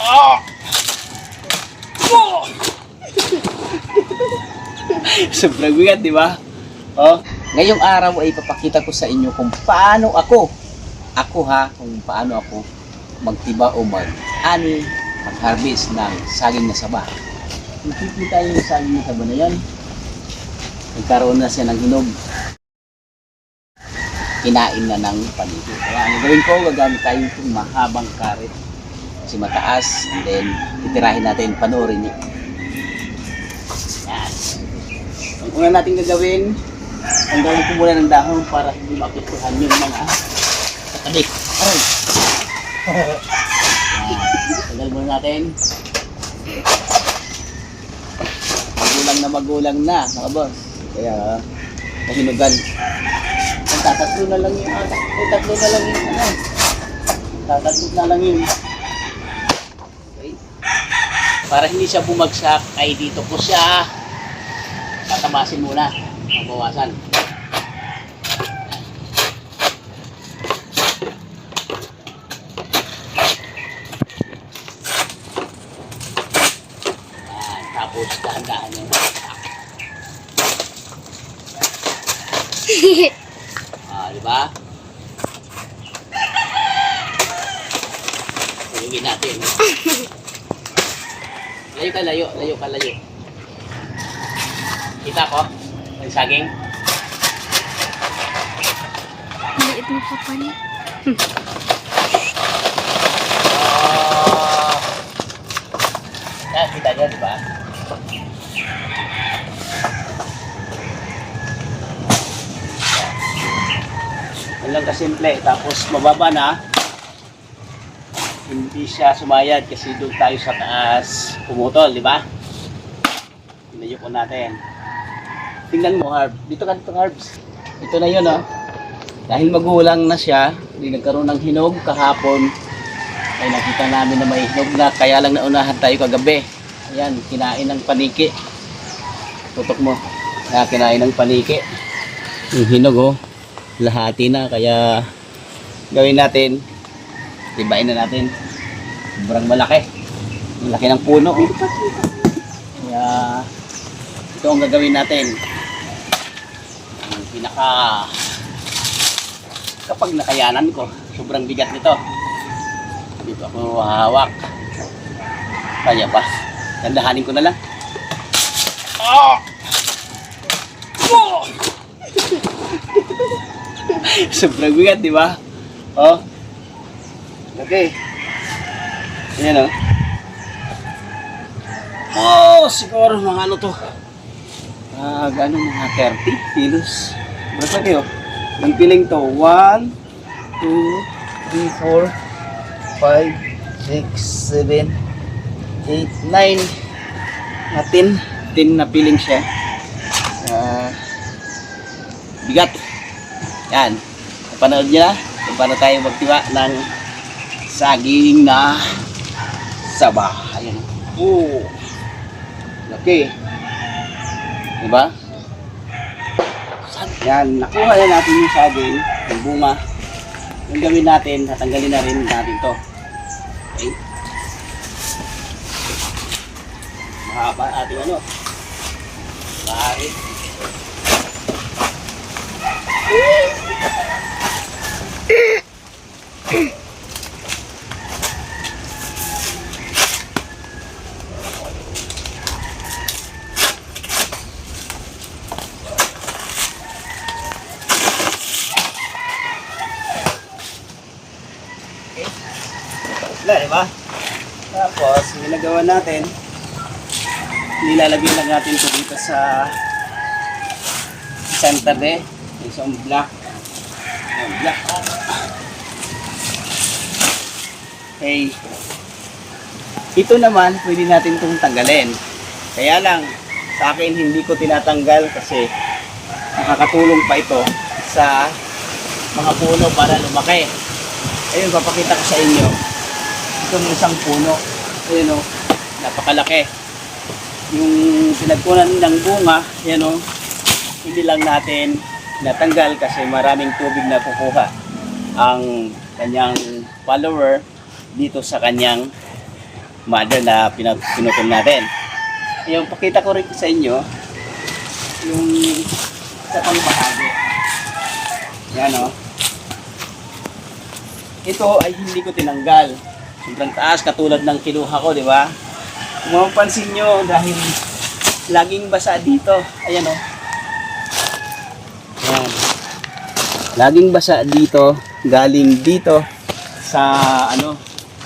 Oh! Oh! Sobrang bigat, di ba? Oh, ngayong araw ay ipapakita ko sa inyo kung paano kung paano ako magtiba o mag-ani, mag-harvest ng saging na saba. Nakikita yung saging na saba na yan. Nagkaroon na siya ng hinog. Kinain na ng paniki. Kaya ang gagawin ko, gagamit tayo itong mahabang karet. Kasi mataas, and then titirahin natin, panoorin niyo. Yan. Ang una natin gagawin, tanggalin ko muna ng dahon para hindi maapektuhan yung mga katabik. Aray! Yan. Tanggal muna natin. Magulang na, mga boss. Kaya, mahinugan. Tatatlo na lang yung tatlo na lang yung tatatlo na lang yung okay. Para hindi siya bumagsak ay dito ko siya tatabasin muna, mabawasan. Ayan, tapos dahan-dahan yun. Diba? Tulungin natin. Layo ka, layo. Kita ko? Ang saging? Maliit mo pa pa niya. Yan, kita niya, diba? Lang kasimple, tapos mababa na, hindi siya sumayad kasi doon tayo sa taas pumutol, di ba? Tinayo ko natin. Tingnan mo, Harb. Dito ka, Harbs. Ito na yun, oh. Dahil magulang na siya, hindi nagkaroon ng hinog kahapon, ay nakita namin na may hinog na, kaya lang naunahan tayo kagabi. Ayan, kinain ng paniki. Tutok mo. Kaya kinain ng paniki. Yung hinog, oh. Lahati na, kaya gawin natin, tibain na natin. Sobrang malaki, laki ng puno, oh. Kaya ito ang gagawin natin. Ang kapag nakayanan ko, sobrang bigat nito, dito ako hawak, kaya pa, dandahanin ko na lang. Oh! Oh! Sobrang bigat, di ba? Oh. Okay. Ayan, oh. Oh, siguro mga ano to. Gano'n mga 30 kilos. Berapa kayo? Ang piling to. 1, 2, 3, 4, 5, 6, 7, 8, 9. 10 na piling siya. Bigat. Yan. Napanood nyo na kung paano tayo magtiwa ng saging na saba. Ayan. Oh. Okay. Diba? Yan. Nakuha na natin yung saging, yung bunga. Yung gawin natin, tatanggalin na rin natin to. Okay. Mahaba ating ano. Bakit? Wala, diba? Tapos, ginagawa natin, nilalagay lang natin ito dito sa center eh. Isang black. Black. Okay. Ito naman, pwede natin itong tanggalin. Kaya lang, sa akin hindi ko tinatanggal kasi makakatulong pa ito sa mga puno para lumaki. Ayun, papakita ko sa inyo. Ito yung isang puno. Ayun o, napakalaki. Yung pinagkunan ng bunga, yan o, hindi lang natin natanggal kasi maraming tubig na kukuha ang kanyang follower dito sa kanyang mother na pinutol natin. Yung pakita ko rin sa inyo yung sa pang bahagi. Yan o. Ito ay hindi ko tinanggal. Sobrang taas katulad ng kinuha ko, di ba? Kung mapapansin nyo, dahil laging basa dito. Ayan o. Ayan. Laging basa dito, galing dito sa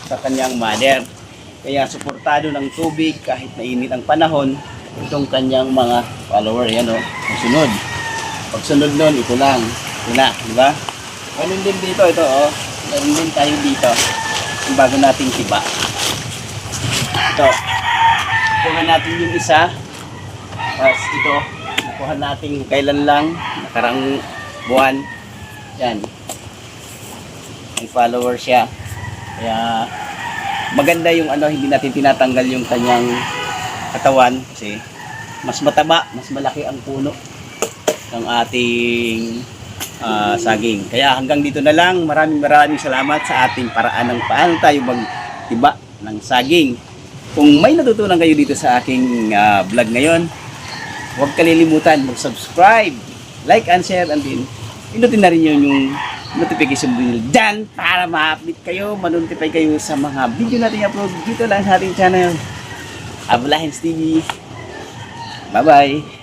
sa kanyang mother. Kaya suportado ng tubig kahit mainit ang panahon itong kanyang mga follower. Yan o. Sunod. Pagsunod nun, ito lang. Ito na, di ba? Ganun din dito, ito o. Ganun din tayo dito. Yung bago nating tiba. Ito. Nakuha natin yung isa. Tapos ito. Nakuha natin kailan lang. Nakarang buwan. Yan. May follower siya. Kaya maganda yung hindi natin tinatanggal yung kanyang katawan kasi mas mataba, mas malaki ang puno ng ating saging. Kaya hanggang dito na lang. Maraming salamat sa ating paraan ng paano tayo magtiba ng saging. Kung may natutunan kayo dito sa aking vlog ngayon, huwag kalilimutan mag-subscribe, like and share, and then pinutin na rin yung notification bell dyan para ma-update kayo, ma-notify kayo sa mga video natin upload dito lang sa ating channel, Abulahens TV. Bye-bye!